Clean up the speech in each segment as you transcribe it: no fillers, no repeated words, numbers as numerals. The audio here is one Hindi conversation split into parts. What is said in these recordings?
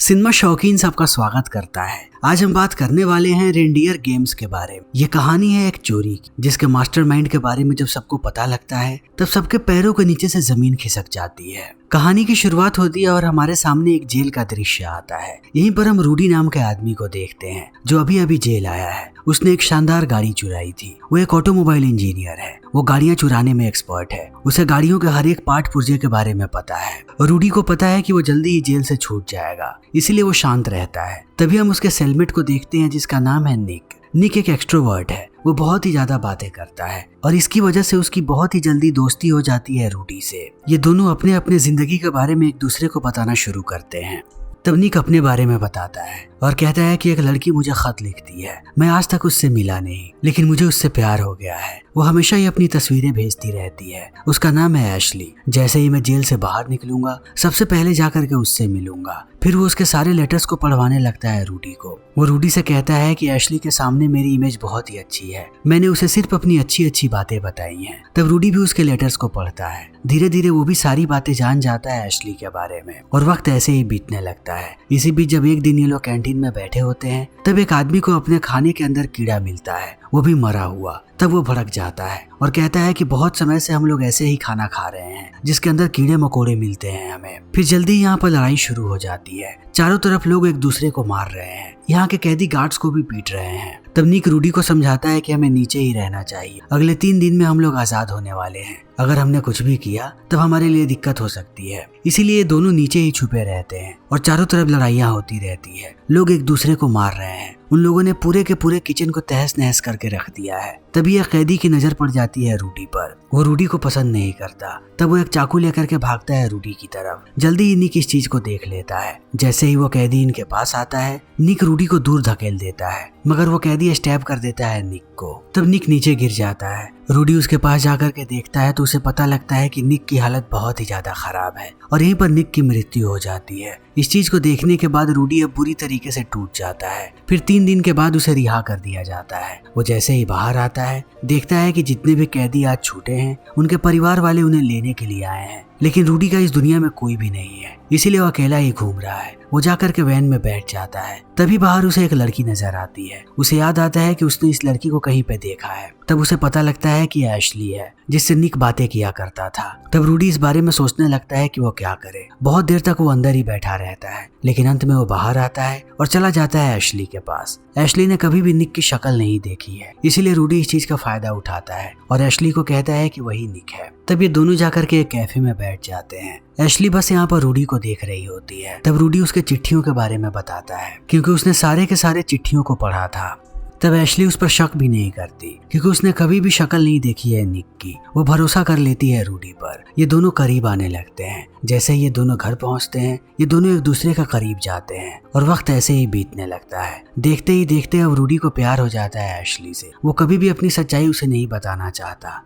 सिनेमा शौकीन सबका स्वागत करता है। आज हम बात करने वाले हैं रेनडियर गेम्स के बारे में। ये कहानी है एक चोरी की, जिसके मास्टरमाइंड के बारे में जब सबको पता लगता है तब सबके पैरों के नीचे से जमीन खिसक जाती है। कहानी की शुरुआत होती है और हमारे सामने एक जेल का दृश्य आता है। यहीं पर हम रूडी नाम के आदमी को देखते हैं जो अभी अभी जेल आया है। उसने एक शानदार गाड़ी चुराई थी। वो एक ऑटोमोबाइल इंजीनियर है। वो गाड़ियां चुराने में एक्सपर्ट है। उसे गाड़ियों के हर एक पार्ट पुर्जे के बारे में पता है। रूडी को पता है कि वो जल्दी ही जेल से छूट जाएगा, इसीलिए वो शांत रहता है। तभी हम उसके सेलमेट को देखते हैं जिसका नाम है निक। निक एक एक्सट्रोवर्ट है। वो बहुत ही ज्यादा बातें करता है और इसकी वजह से उसकी बहुत ही जल्दी दोस्ती हो जाती है रूडी से। ये दोनों अपने अपने जिंदगी के बारे में एक दूसरे को बताना शुरू करते हैं। तब निक अपने बारे में बताता है और कहता है कि एक लड़की मुझे खत लिखती है। मैं आज तक उससे मिला नहीं, लेकिन मुझे उससे प्यार हो गया है। वो हमेशा ही अपनी तस्वीरें भेजती रहती है। उसका नाम है एशली। जैसे ही मैं जेल से बाहर निकलूंगा सबसे पहले जाकर के उससे मिलूंगा। फिर वो उसके सारे लेटर्स को पढ़वाने लगता है रूडी को। वो रूडी से कहता है कि एशली के सामने मेरी इमेज बहुत ही अच्छी है। मैंने उसे सिर्फ अपनी अच्छी अच्छी बातें बताई हैं। तब रूडी भी उसके लेटर्स को पढ़ता है। धीरे धीरे वो भी सारी बातें जान जाता है एशली के बारे में और वक्त ऐसे ही बीतने लगता है। इसी बीच जब एक दिन ये लोग कैंटीन में बैठे होते हैं तब एक आदमी को अपने खाने के अंदर कीड़ा मिलता है, वो भी मरा हुआ। तब वो भड़क जाता है और कहता है कि बहुत समय से हम लोग ऐसे ही खाना खा रहे हैं जिसके अंदर कीड़े मकोड़े मिलते हैं हमें। फिर जल्दी ही यहाँ पर लड़ाई शुरू हो जाती है। चारों तरफ लोग एक दूसरे को मार रहे हैं। यहाँ के कैदी गार्ड्स को भी पीट रहे हैं। तब निक रूडी को समझाता है कि हमें नीचे ही रहना चाहिए। अगले 3 दिन में हम लोग आजाद होने वाले हैं। अगर हमने कुछ भी किया तब हमारे लिए दिक्कत हो सकती है, इसीलिए दोनों नीचे ही छुपे रहते हैं और चारों तरफ लड़ाइयाँ होती रहती है। लोग एक दूसरे को मार रहे हैं। उन लोगों ने पूरे के पूरे किचन को तहस नहस करके रख दिया है। तभी एक कैदी की नजर पड़ जाती है रूडी पर। वो रूडी को पसंद नहीं करता। तब वो एक चाकू लेकर के भागता है रूडी की तरफ। जल्दी ही निक इस चीज को देख लेता है। जैसे ही वो कैदी इनके पास आता है निक रूडी को दूर धकेल देता है, मगर वो कैदी स्टैब कर देता है निक को। तब निक नीचे गिर जाता है। रूडी उसके पास जाकर के देखता है तो उसे पता लगता है कि निक की हालत बहुत ही ज्यादा खराब है और यहीं पर निक की मृत्यु हो जाती है। इस चीज को देखने के बाद रूडी अब बुरी तरीके से टूट जाता है। फिर 3 दिन के बाद उसे रिहा कर दिया जाता है। वो जैसे ही बाहर आता है देखता है कि जितने भी कैदी आज छूटे हैं उनके परिवार वाले उन्हें लेने के लिए आए हैं, लेकिन रूडी का इस दुनिया में कोई भी नहीं है, इसीलिए वो अकेला ही घूम रहा है। वो जाकर के वैन में बैठ जाता है। तभी बाहर उसे एक लड़की नजर आती है। उसे याद आता है कि उसने इस लड़की को कहीं पे देखा है। तब उसे पता लगता है कि एशली है जिससे निक बातें किया करता था। तब रूडी इस बारे में सोचने लगता है कि वो क्या करे। बहुत देर तक वो अंदर ही बैठा रहता है, लेकिन अंत में वो बाहर आता है और चला जाता है एशली के पास। एशली ने कभी भी निक की शक्ल नहीं देखी है, इसीलिए रूडी इस चीज का फायदा उठाता है और एशली को कहता है कि वही निक है। तब ये दोनों जाकर के एक कैफे में बैठ जाते हैं। एशली बस यहाँ पर रूडी को देख रही होती है। तब रूडी उसके चिट्ठियों के बारे में बताता है, क्योंकि उसने सारे के सारे चिट्ठियों को पढ़ा था। तब एशली उस पर शक भी नहीं करती, क्योंकि उसने कभी भी शक्ल नहीं देखी है निक की। वो भरोसा कर लेती है रूडी पर। ये दोनों करीब आने लगते हैं। जैसे ही ये दोनों घर पहुंचते हैं ये दोनों एक दूसरे का करीब जाते हैं और वक्त ऐसे ही बीतने लगता है। देखते ही देखते अब रूडी को प्यार हो जाता है एशली से। वो कभी भी अपनी सच्चाई उसे नहीं बताना चाहता।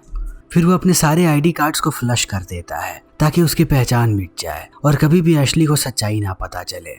फिर वो अपने सारे आईडी कार्ड्स को फ्लश कर देता है ताकि उसकी पहचान मिट जाए और कभी भी एशली को सच्चाई ना पता चले।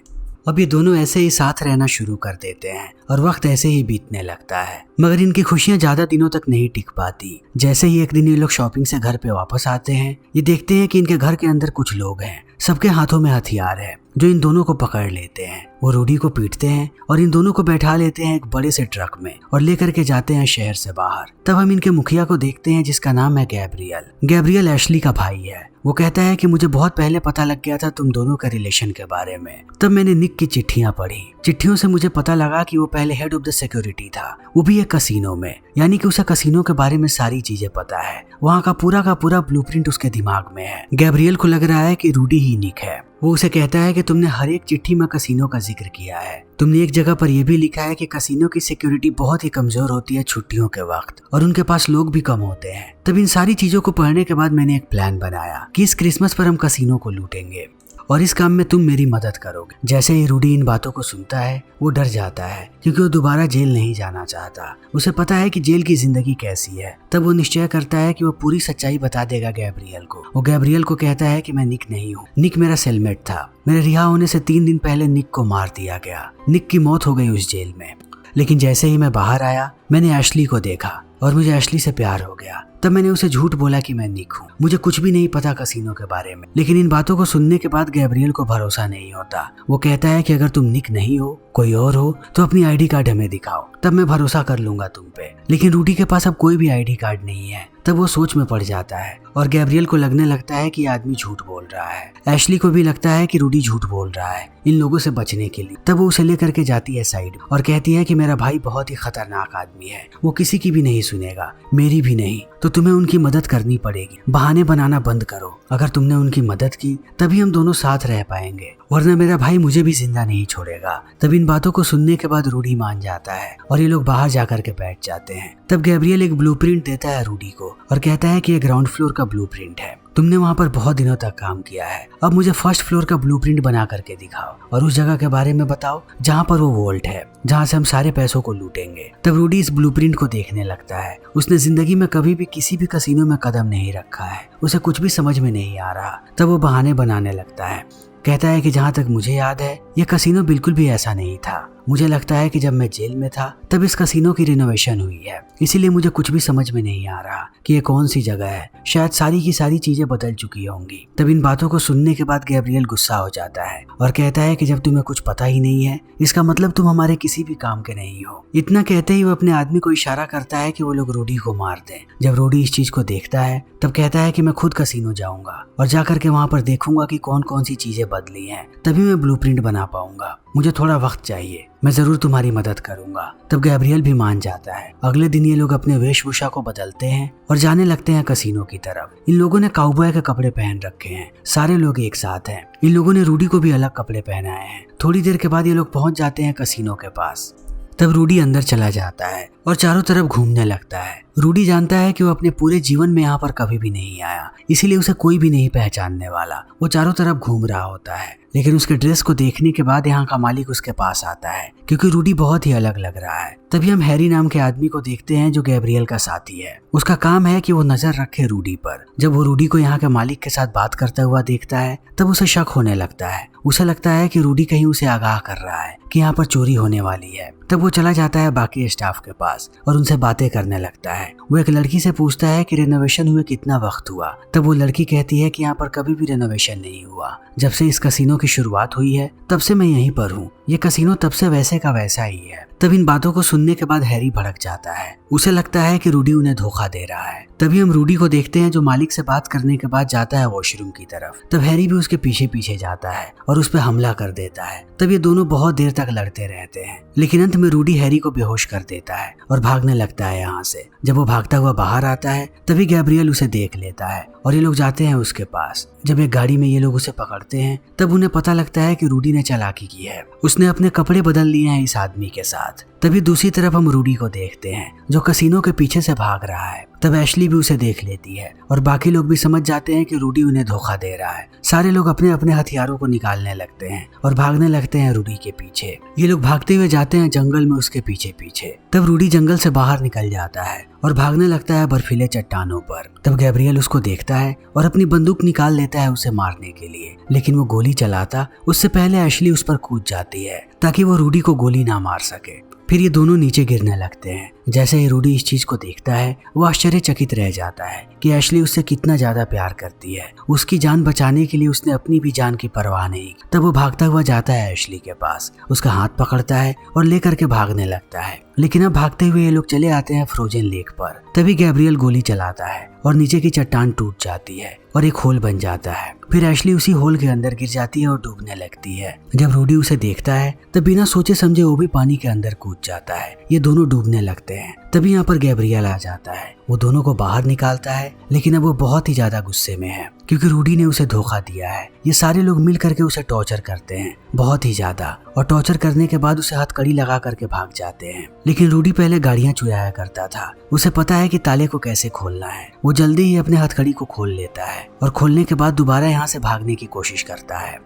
अब ये दोनों ऐसे ही साथ रहना शुरू कर देते हैं और वक्त ऐसे ही बीतने लगता है, मगर इनकी खुशियां ज्यादा दिनों तक नहीं टिक पाती। जैसे ही एक दिन ये लोग शॉपिंग से घर पे वापस आते हैं ये देखते हैं कि इनके घर के अंदर कुछ लोग हैं। सबके हाथों में हथियार है जो इन दोनों को पकड़ लेते हैं। वो रूडी को पीटते हैं और इन दोनों को बैठा लेते हैं एक बड़े से ट्रक में और लेकर के जाते हैं शहर से बाहर। तब हम इनके मुखिया को देखते हैं जिसका नाम है गैब्रियल। गैब्रियल एशली का भाई है। वो कहता है कि मुझे बहुत पहले पता लग गया था तुम दोनों के रिलेशन के बारे में। तब मैंने निक की चिट्ठियां पढ़ी। चिट्ठियों से मुझे पता लगा कि वो पहले हेड ऑफ द सिक्योरिटी था, वो भी एक कसीनो में, यानी कि उसे कसीनो के बारे में सारी चीजें पता है। वहाँ का पूरा ब्लूप्रिंट उसके दिमाग में है। गैब्रियल को लग रहा है कि रूडी ही निक है। वो उसे कहता है कि तुमने हर एक चिट्ठी में कसीनो का जिक्र किया है। तुमने एक जगह पर यह भी लिखा है कि कसीनो की सिक्योरिटी बहुत ही कमजोर होती है छुट्टियों के वक्त और उनके पास लोग भी कम होते हैं। तब इन सारी चीजों को पढ़ने के बाद मैंने एक प्लान बनाया कि इस क्रिसमस पर हम कसीनो को लूटेंगे और इस काम में तुम मेरी मदद करोगे। जैसे ही रूडी इन बातों को सुनता है वो डर जाता है, क्योंकि वो दोबारा जेल नहीं जाना चाहता। उसे पता है कि जेल की जिंदगी कैसी है। तब वो निश्चय करता है कि वो पूरी सच्चाई बता देगा गैब्रियल को। वो गैब्रियल को कहता है कि मैं निक नहीं हूँ, निक मेरा सेलमेट था। मेरे रिहा होने से 3 दिन पहले निक को मार दिया गया। निक की मौत हो गई उस जेल में। लेकिन जैसे ही मैं बाहर आया मैंने एशली को देखा और मुझे एशली से प्यार हो गया। तब मैंने उसे झूठ बोला कि मैं निक हूँ, मुझे कुछ भी नहीं पता कसिनो के बारे में। लेकिन इन बातों को सुनने के बाद गैब्रियल को भरोसा नहीं होता। वो कहता है कि अगर तुम निक नहीं हो, कोई और हो, तो अपनी आईडी कार्ड हमें दिखाओ, तब मैं भरोसा कर लूंगा तुम पे। लेकिन रूडी के पास अब कोई भी आईडी कार्ड नहीं है। तब वो सोच में पड़ जाता है और गैब्रियल को लगने लगता है कि ये आदमी झूठ बोल रहा है। एशली को भी लगता है कि रूडी झूठ बोल रहा है इन लोगों से बचने के लिए। तब वो उसे लेकर के जाती है साइड और कहती है कि मेरा भाई बहुत ही खतरनाक आदमी है, वो किसी की भी नहीं सुनेगा, मेरी भी नहीं, तो तुम्हें उनकी मदद करनी पड़ेगी। बहाने बनाना बंद करो, अगर तुमने उनकी मदद की तभी हम दोनों साथ रह पाएंगे, वरना मेरा भाई मुझे भी जिंदा नहीं छोड़ेगा। तब इन बातों को सुनने के बाद रूडी मान जाता है और ये लोग बाहर जाकर के बैठ जाते हैं। तब गैब्रियल एक ब्लूप्रिंट देता है रूडी को और कहता है कि ये ग्राउंड फ्लोर का ब्लूप्रिंट है, तुमने वहाँ पर बहुत दिनों तक काम किया है, अब मुझे फर्स्ट फ्लोर का ब्लूप्रिंट बना करके दिखाओ और उस जगह के बारे में बताओ जहाँ पर वो वोल्ट है, जहाँ से हम सारे पैसों को लूटेंगे। तब रूडी इस ब्लूप्रिंट को देखने लगता है। उसने जिंदगी में कभी भी किसी भी कसिनो में कदम नहीं रखा है, उसे कुछ भी समझ में नहीं आ रहा। तब वो बहाने बनाने लगता है, कहता है कि जहाँ तक मुझे याद है ये कसिनो बिल्कुल भी ऐसा नहीं था। मुझे लगता है कि जब मैं जेल में था तब इस कसिनो की रिनोवेशन हुई है, इसीलिए मुझे कुछ भी समझ में नहीं आ रहा कि ये कौन सी जगह है, शायद सारी की सारी चीजें बदल चुकी होंगी। तब इन बातों को सुनने के बाद गैब्रियल गुस्सा हो जाता है और कहता है कि जब तुम्हें कुछ पता ही नहीं है इसका मतलब तुम हमारे किसी भी काम के नहीं हो। इतना कहते ही वो अपने आदमी को इशारा करता है कि वो लोग रूडी को मार दें। जब रूडी इस चीज को देखता है तब कहता है कि मैं खुद कसिनो जाऊंगा और जाकर के वहां पर देखूंगा कि कौन कौन सी चीजें बदली हैं, तभी मैं ब्लूप्रिंट बना पाऊंगा, मुझे थोड़ा वक्त चाहिए, मैं जरूर तुम्हारी मदद करूंगा। तब गैब्रियल भी मान जाता है। अगले दिन ये लोग अपने वेशभूषा को बदलते हैं और जाने लगते हैं कसिनो की तरफ। इन लोगों ने काउबॉय के कपड़े पहन रखे हैं, सारे लोग एक साथ हैं। इन लोगों ने रूडी को भी अलग कपड़े पहनाए हैं। थोड़ी देर के बाद ये लोग पहुंच जाते हैं कसिनो के पास। तब रूडी अंदर चला जाता है और चारों तरफ घूमने लगता है। रूडी जानता है कि वो अपने पूरे जीवन में यहाँ पर कभी भी नहीं आया, इसीलिए उसे कोई भी नहीं पहचानने वाला। वो चारों तरफ घूम रहा होता है, लेकिन उसके ड्रेस को देखने के बाद यहाँ का मालिक उसके पास आता है क्योंकि रूडी बहुत ही अलग लग रहा है। तभी हम हैरी नाम के आदमी को देखते हैं जो गैब्रियल का साथी है। उसका काम है कि वो नजर रखे रूडी पर। जब वो रूडी को यहाँ के मालिक के साथ बात करता हुआ देखता है तब उसे शक होने लगता है। उसे लगता है कि रूडी कहीं उसे आगाह कर रहा है कि यहाँ पर चोरी होने वाली है। तब वो चला जाता है बाकी स्टाफ के पास और उनसे बातें करने लगता है। वो एक लड़की से पूछता है कि रेनोवेशन हुए कितना वक्त हुआ। तब वो लड़की कहती है कि यहाँ पर कभी भी रेनोवेशन नहीं हुआ, जब से इस कसिनो की शुरुआत हुई है तब से मैं यहीं पर हूँ, ये कसिनो तब से वैसे का वैसा ही है। तब इन बातों को सुनने के बाद हैरी भड़क जाता है। उसे लगता है कि रूडी उन्हें धोखा दे रहा है। तभी हम रूडी को देखते हैं जो मालिक से बात करने के बाद जाता है वॉशरूम की तरफ। तब हैरी भी उसके पीछे पीछे जाता है और उस पर हमला कर देता है। तब ये दोनों बहुत देर तक लड़ते रहते हैं, लेकिन अंत में रूडी हैरी को बेहोश कर देता है और भागने लगता है यहाँ से। जब वो भागता हुआ बाहर आता है तभी गैब्रियल उसे देख लेता है और ये लोग जाते हैं उसके पास। जब एक गाड़ी में ये लोग उसे पकड़ते हैं तब उन्हें पता लगता है कि रूडी ने चालाकी की है, उसने अपने कपड़े बदल लिए हैं इस आदमी के साथ। तभी दूसरी तरफ हम रूडी को देखते हैं जो कसिनो के पीछे से भाग रहा है। तब एशली भी उसे देख लेती है और बाकी लोग भी समझ जाते हैं कि रूडी उन्हें धोखा दे रहा है। सारे लोग अपने अपने हथियारों को निकालने लगते हैं और भागने लगते हैं रूडी के पीछे। ये लोग भागते हुए जाते हैं जंगल में उसके पीछे पीछे। तब रूडी जंगल से बाहर निकल जाता है और भागने लगता है बर्फीले चट्टानों पर। तब गैब्रियल उसको देखता है और अपनी बंदूक निकाल लेता है उसे मारने के लिए, लेकिन वो गोली चलाता उससे पहले एशली उस पर कूद जाती है ताकि वो रूडी को गोली ना मार सके। फिर ये दोनों नीचे गिरने लगते हैं। जैसे ही रूडी इस चीज को देखता है वो आश्चर्यचकित रह जाता है कि एशली उससे कितना ज्यादा प्यार करती है। उसकी जान बचाने के लिए उसने अपनी भी जान की परवाह नहीं की। तब वो भागता हुआ जाता है एशली के पास, उसका हाथ पकड़ता है और लेकर के भागने लगता है। लेकिन अब भागते हुए ये लोग चले आते हैं फ्रोजन लेक पर। तभी गैब्रियल गोली चलाता है और नीचे की चट्टान टूट जाती है और एक होल बन जाता है। फिर एशली उसी होल के अंदर गिर जाती है और डूबने लगती है। जब रूडी उसे देखता है तब बिना सोचे समझे वो भी पानी के अंदर कूद जाता है। ये दोनों डूबने लगते हैं। तभी यहाँ पर गैब्रियल आ जाता है, वो दोनों को बाहर निकालता है, लेकिन अब वो बहुत ही ज्यादा गुस्से में है क्योंकि रूडी ने उसे धोखा दिया है। ये सारे लोग मिल करके उसे टॉर्चर करते हैं बहुत ही ज्यादा, और टॉर्चर करने के बाद उसे हथकड़ी लगा करके भाग जाते हैं। लेकिन रूडी पहले गाड़ियां चुराया करता था, उसे पता है कि ताले को कैसे खोलना है। वो जल्दी ही अपने हथकड़ी को खोल लेता है और खोलने के बाद दोबारा यहाँ से भागने की कोशिश करता है।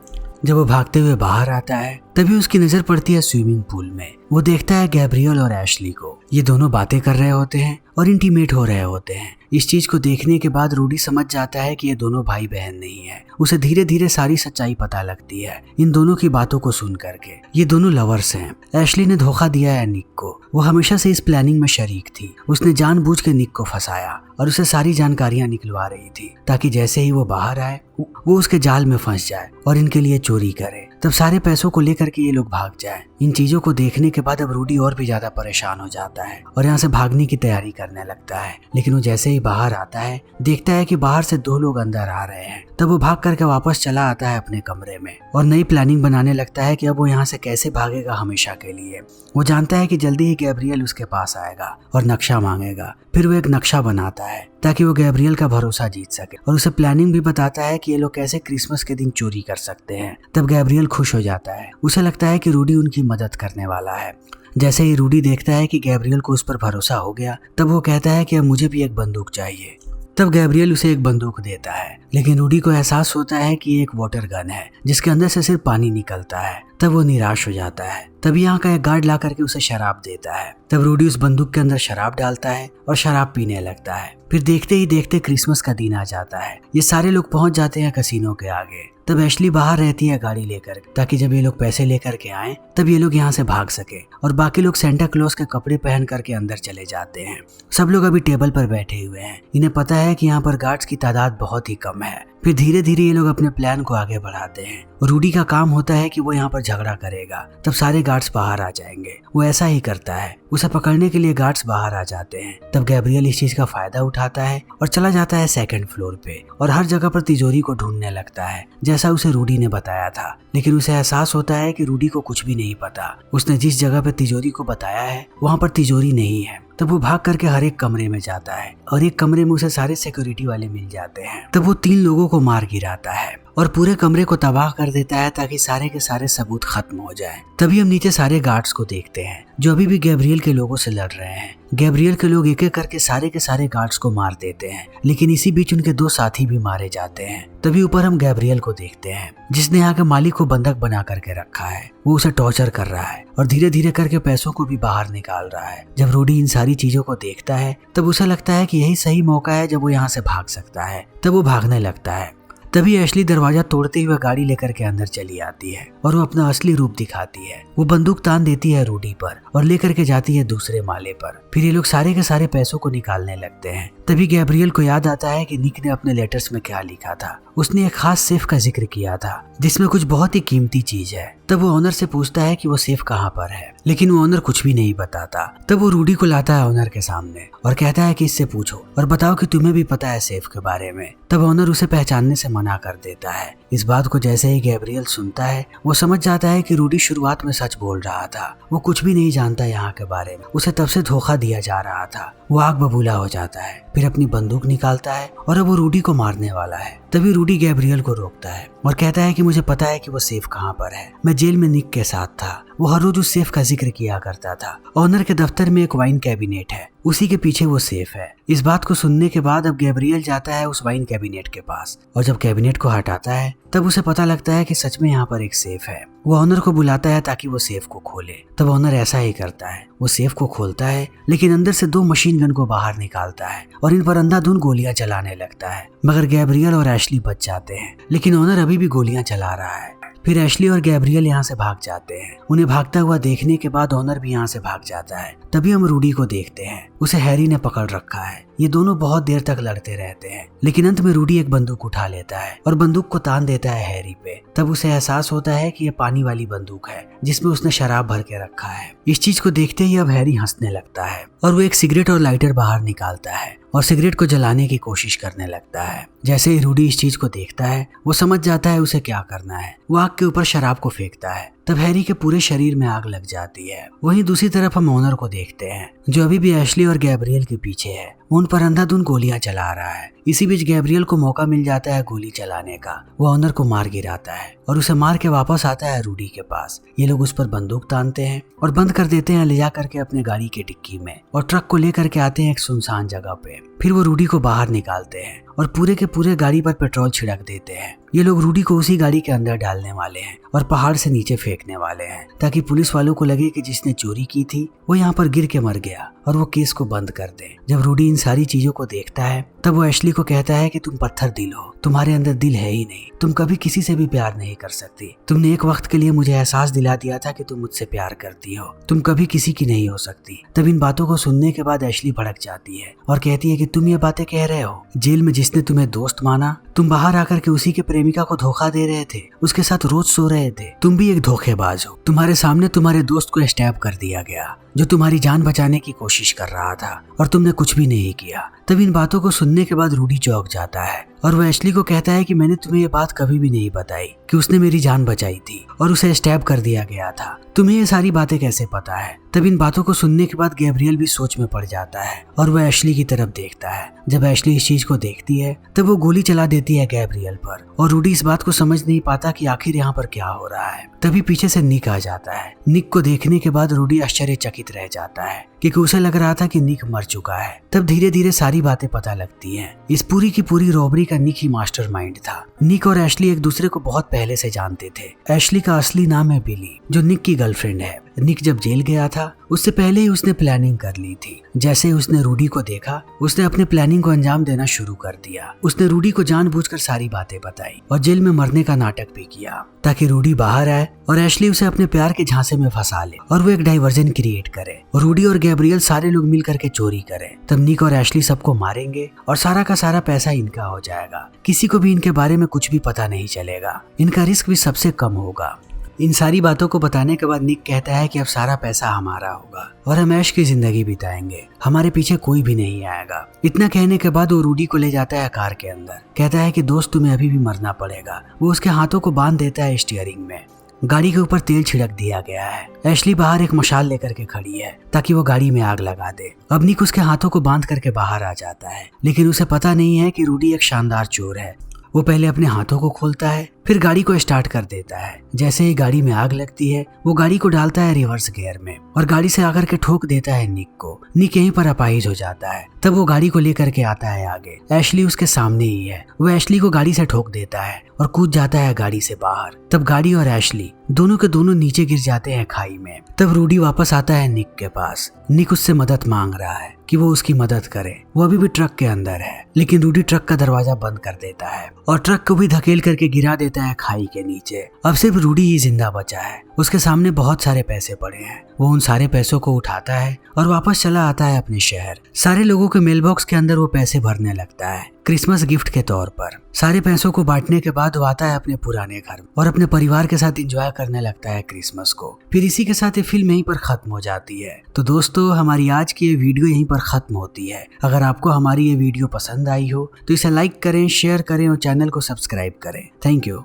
जब वो भागते हुए बाहर आता है तभी उसकी नजर पड़ती है स्विमिंग पूल में। वो देखता है गैब्रियल और एशली को। ये दोनों बातें कर रहे होते हैं और इंटीमेट हो रहे होते हैं। इस चीज को देखने के बाद रूडी समझ जाता है कि ये दोनों भाई बहन नहीं है। उसे धीरे धीरे सारी सच्चाई पता लगती है इन दोनों की बातों को सुन करके। ये दोनों लवर्स हैं। एशली ने धोखा दिया है निक को। वो हमेशा से इस प्लानिंग में शरीक थी। उसने जानबूझ के निक को फंसाया और उसे सारी जानकारियां निकलवा रही थी ताकि जैसे ही वो बाहर आए वो उसके जाल में फंस जाए और इनके लिए चोरी करे। तब सारे पैसों को लेकर के ये लोग भाग जाएं। इन चीजों को देखने के बाद अब रूडी और भी ज्यादा परेशान हो जाता है और यहाँ से भागने की तैयारी करने लगता है। लेकिन वो जैसे ही बाहर आता है देखता है कि बाहर से दो लोग अंदर आ रहे हैं। तब वो भाग करके वापस चला आता है अपने कमरे में और नई प्लानिंग बनाने लगता है कि अब वो यहाँ से कैसे भागेगा हमेशा के लिए। वो जानता है कि जल्दी ही गैब्रियल उसके पास आएगा और नक्शा मांगेगा। फिर वो एक नक्शा बनाता है ताकि वो गैब्रियल का भरोसा जीत सके और उसे प्लानिंग भी बताता है कि ये लोग कैसे क्रिसमस के दिन चोरी कर सकते हैं। तब गैब्रियल खुश हो जाता है। उसे लगता है कि रूडी उनकी मदद करने वाला है। जैसे ही रूडी देखता है कि गैब्रियल को उस पर भरोसा हो गया तब वो कहता है कि अब मुझे भी एक बंदूक चाहिए। तब गैब्रियल उसे एक बंदूक देता है, लेकिन रूडी को एहसास होता है कि ये एक वाटर गन है जिसके अंदर से सिर्फ पानी निकलता है। तब वो निराश हो जाता है। तब यहाँ का एक गार्ड ला करके उसे शराब देता है। तब रूडी उस बंदूक के अंदर शराब डालता है और शराब पीने लगता है। फिर देखते ही देखते क्रिसमस का दिन आ जाता है। ये सारे लोग पहुंच जाते हैं कसिनो के आगे। तब एशली बाहर रहती है गाड़ी लेकर ताकि जब ये लोग पैसे लेकर के आए तब ये लोग यहाँ से भाग सके और बाकी लोग सेंटा क्लॉज के कपड़े पहन करके अंदर चले जाते हैं। सब लोग अभी टेबल पर बैठे हुए हैं। इन्हें पता है कि यहाँ पर गार्ड्स की तादाद बहुत ही कम है। फिर धीरे धीरे ये लोग अपने प्लान को आगे बढ़ाते हैं। रूडी का काम होता है कि वो यहाँ पर झगड़ा करेगा। तब सारे गार्ड्स बाहर आ जाएंगे। वो ऐसा ही करता है। उसे पकड़ने के लिए गार्ड्स बाहर आ जाते हैं। तब गैब्रियल इस चीज का फायदा उठाता है और चला जाता है सेकंड फ्लोर पे और हर जगह पर तिजोरी को ढूंढने लगता है जैसा उसे रूडी ने बताया था। लेकिन उसे एहसास होता है कि रूडी को कुछ भी नहीं पता। उसने जिस जगह पर तिजोरी को बताया है वहाँ पर तिजोरी नहीं है। तब वो भाग करके हर एक कमरे में जाता है और एक कमरे में उसे सारे सिक्योरिटी वाले मिल जाते हैं। तब वो 3 लोगों को मार गिराता है और पूरे कमरे को तबाह कर देता है ताकि सारे के सारे सबूत खत्म हो जाए। तभी हम नीचे सारे गार्ड्स को देखते हैं जो अभी भी गैब्रियल के लोगों से लड़ रहे हैं। गैब्रियल के लोग एक एक करके सारे के सारे गार्ड्स को मार देते हैं, लेकिन इसी बीच उनके 2 साथी भी मारे जाते हैं। तभी ऊपर हम गैब्रियल को देखते हैं जिसने यहाँ के मालिक को बंधक बना करके रखा है। वो उसे टॉर्चर कर रहा है और धीरे धीरे करके पैसों को भी बाहर निकाल रहा है। जब रूडी इन सारी चीजों को देखता है तब उसे लगता है कि यही सही मौका है जब वो यहाँ से भाग सकता है। तब वो भागने लगता है। तभी एशली दरवाजा तोड़ते हुए गाड़ी लेकर के अंदर चली आती है और वो अपना असली रूप दिखाती है। वो बंदूक तान देती है रूडी पर और लेकर के जाती है दूसरे माले पर। फिर ये लोग सारे के सारे पैसों को निकालने लगते हैं। तभी गैब्रियल को याद आता है कि निक ने अपने लेटर्स में क्या लिखा था। उसने एक खास सेफ का जिक्र किया था जिसमें कुछ बहुत ही कीमती चीज है। तब वो ऑनर से पूछता है कि वो सेफ कहाँ पर है, लेकिन वो ऑनर कुछ भी नहीं बताता। तब वो रूडी को लाता है ऑनर के सामने और कहता है कि इससे पूछो और बताओ कि तुम्हें भी पता है सेफ के बारे में। तब ऑनर उसे पहचानने से मना कर देता है। इस बात को जैसे ही गैब्रियल सुनता है वो समझ जाता है कि रूडी शुरुआत में सच बोल रहा था। वो कुछ भी नहीं जानता यहाँ के बारे में। उसे तब से धोखा दिया जा रहा था। वो आग बबूला हो जाता है। फिर अपनी बंदूक निकालता है और अब वो रूडी को मारने वाला है। तभी रूडी गैब्रियल को रोकता है और कहता है कि मुझे पता है कि वो सेफ कहाँ पर है। मैं जेल में निक के साथ था। वो हर रोज उस सेफ का जिक्र किया करता था। ऑनर के दफ्तर में एक वाइन कैबिनेट है, उसी के पीछे वो सेफ है। इस बात को सुनने के बाद अब गैब्रियल जाता है उस वाइन कैबिनेट के पास और जब कैबिनेट को हटाता है तब उसे पता लगता है कि सच में यहाँ पर एक सेफ है। वो ऑनर को बुलाता है ताकि वो सेफ को खोले। तब ऑनर ऐसा ही करता है। वो सेफ को खोलता है लेकिन अंदर से 2 मशीन गन को बाहर निकालता है और इन पर अंधाधुंध गोलियां चलाने लगता है। मगर गैब्रियल और एशली बच जाते हैं, लेकिन ऑनर अभी भी गोलियां चला रहा है। फिर एशली और गैब्रियल यहाँ से भाग जाते हैं। उन्हें भागता हुआ देखने के बाद ऑनर भी यहाँ से भाग जाता है। तभी हम रूडी को देखते हैं। उसे हैरी ने पकड़ रखा है। ये दोनों बहुत देर तक लड़ते रहते हैं, लेकिन अंत में रूडी एक बंदूक उठा लेता है और बंदूक को तान देता है हैरी पे। तब उसे एहसास होता है कि ये पानी वाली बंदूक है जिसमें उसने शराब भर के रखा है। इस चीज को देखते ही अब हैरी हंसने लगता है और वो एक सिगरेट और लाइटर बाहर निकालता है और सिगरेट को जलाने की कोशिश करने लगता है। जैसे ही रूडी इस चीज को देखता है वो समझ जाता है उसे क्या करना है। वो आग के ऊपर शराब को फेंकता है। तब हैरी के पूरे शरीर में आग लग जाती है। वहीं दूसरी तरफ हम ऑनर को देखते हैं जो अभी भी एशली और गैब्रियल के पीछे है। उन पर अंधाधुंध गोलियां चला रहा है। इसी बीच गैब्रियल को मौका मिल जाता है गोली चलाने का। वो ऑनर को मार गिराता है और उसे मार के वापस आता है रूडी के पास। ये लोग उस पर बंदूक तानते हैं और बंद कर देते हैं ले जा करके अपने गाड़ी की डिक्की में और ट्रक को लेकर के आते हैं एक सुनसान जगह पे। फिर वो रूडी को बाहर निकालते हैं और पूरे के पूरे गाड़ी पर पेट्रोल छिड़क देते हैं। ये लोग रूडी को उसी गाड़ी के अंदर डालने वाले हैं और पहाड़ से नीचे फेंकने वाले हैं ताकि पुलिस वालों को लगे कि जिसने चोरी की थी वो यहाँ पर गिर के मर गया और वो केस को बंद कर दे। जब रूडी इन सारी चीजों को देखता है तब वो एशली को कहता है कि तुम पत्थर दिल हो, तुम्हारे अंदर दिल है ही नहीं, तुम कभी किसी से भी प्यार नहीं कर सकती। तुमने एक वक्त के लिए मुझे एहसास दिला दिया था कि तुम मुझसे प्यार करती हो, तुम कभी किसी की नहीं हो सकती। तब इन बातों को सुनने के बाद एशली भड़क जाती है और कहती है कि तुम ये बातें कह रहे हो, जेल में जिसने तुम्हें दोस्त माना, तुम बाहर आकर के उसी के प्रेमिका को धोखा दे रहे थे, उसके साथ रोज सो रहे थे, तुम भी एक धोखेबाज हो। तुम्हारे सामने तुम्हारे दोस्त को स्टैब कर दिया गया जो तुम्हारी जान बचाने की कोशिश कर रहा था और तुमने कुछ भी नहीं किया। तब इन बातों को सुनने के बाद रूडी चौंक जाता है और वो एशली को कहता है कि मैंने तुम्हें ये बात कभी भी नहीं बताई कि उसने मेरी जान बचाई थी और उसे स्टैब कर दिया गया था। तुम्हें ये सारी बातें कैसे पता है? तब इन बातों को सुनने के बाद गैब्रियल भी सोच में पड़ जाता है और वह एशली की तरफ देखता है। जब एशली इस चीज को देखती है तब वो गोली चला देती है गैब्रियल पर और रूडी इस बात को समझ नहीं पाता कि आखिर यहाँ पर क्या हो रहा है। तभी पीछे से निक आ जाता है। निक को देखने के बाद रूडी आश्चर्यचकित रह जाता है क्योंकि उसे लग रहा था कि निक मर चुका है। तब धीरे धीरे सारी बातें पता लगती हैं। इस पूरी की पूरी रॉबरी का निक ही मास्टरमाइंड था। निक और एशली एक दूसरे को बहुत पहले से जानते थे। एशली का असली नाम है बिली जो निक की गर्लफ्रेंड है। निक जब जेल गया था उससे पहले ही उसने प्लानिंग कर ली थी। जैसे ही उसने रूडी को देखा उसने अपने प्लानिंग को अंजाम देना शुरू कर दिया। उसने रूडी को जानबूझकर सारी बातें बताई और जेल में मरने का नाटक भी किया ताकि रूडी बाहर आए और एशली उसे अपने प्यार के झांसे में फंसा ले और वो एक डाइवर्जन क्रिएट करे और रूडी और गैब्रियल सारे लोग मिल करके चोरी करें। तब निक और एशली सबको मारेंगे और सारा का सारा पैसा इनका हो जाएगा। किसी को भी इनके बारे में कुछ भी पता नहीं चलेगा। इनका रिस्क भी सबसे कम होगा। इन सारी बातों को बताने के बाद निक कहता है कि अब सारा पैसा हमारा होगा और हम ऐश की जिंदगी बिताएंगे, हमारे पीछे कोई भी नहीं आएगा। इतना कहने के बाद वो रूडी को ले जाता है कार के अंदर। कहता है कि दोस्त तुम्हें अभी भी मरना पड़ेगा। वो उसके हाथों को बांध देता है स्टीयरिंग में। गाड़ी के ऊपर तेल छिड़क दिया गया है। एशली बाहर एक मशाल लेकर के खड़ी है ताकि वो गाड़ी में आग लगा दे। अब निक उसके हाथों को बांध करके बाहर आ जाता है लेकिन उसे पता नहीं है कि रूडी एक शानदार चोर है। वो पहले अपने हाथों को खोलता है फिर गाड़ी को स्टार्ट कर देता है। जैसे ही गाड़ी में आग लगती है वो गाड़ी को डालता है रिवर्स गियर में और गाड़ी से आकर के ठोक देता है निक को। निक यहीं पर अपाहिज हो जाता है। तब वो गाड़ी को लेकर के आता है आगे। एशली उसके सामने ही है। वो एशली को गाड़ी से ठोक देता है और कूद जाता है गाड़ी से बाहर। तब गाड़ी और एशली दोनों के दोनों नीचे गिर जाते हैं खाई में। तब रूडी वापस आता है निक के पास। निक उससे मदद मांग रहा है कि वो उसकी मदद करे। वो अभी भी ट्रक के अंदर है लेकिन रूडी ट्रक का दरवाजा बंद कर देता है और ट्रक को भी धकेल करके गिरा देता है खाई के नीचे। अब सिर्फ रूडी ही जिंदा बचा है। उसके सामने बहुत सारे पैसे पड़े हैं। वो उन सारे पैसों को उठाता है और वापस चला आता है अपने शहर। सारे लोगों के मेल बॉक्स के अंदर वो पैसे भरने लगता है क्रिसमस गिफ्ट के तौर पर। सारे पैसों को बांटने के बाद वो आता है अपने पुराने घर और अपने परिवार के साथ एंजॉय करने लगता है क्रिसमस को। फिर इसी के साथ ये फिल्म यहीं पर खत्म हो जाती है। तो दोस्तों हमारी आज की ये वीडियो यहीं पर खत्म होती है। अगर आपको हमारी ये वीडियो पसंद आई हो तो इसे लाइक करें, शेयर करें और चैनल को सब्सक्राइब करें। Thank you.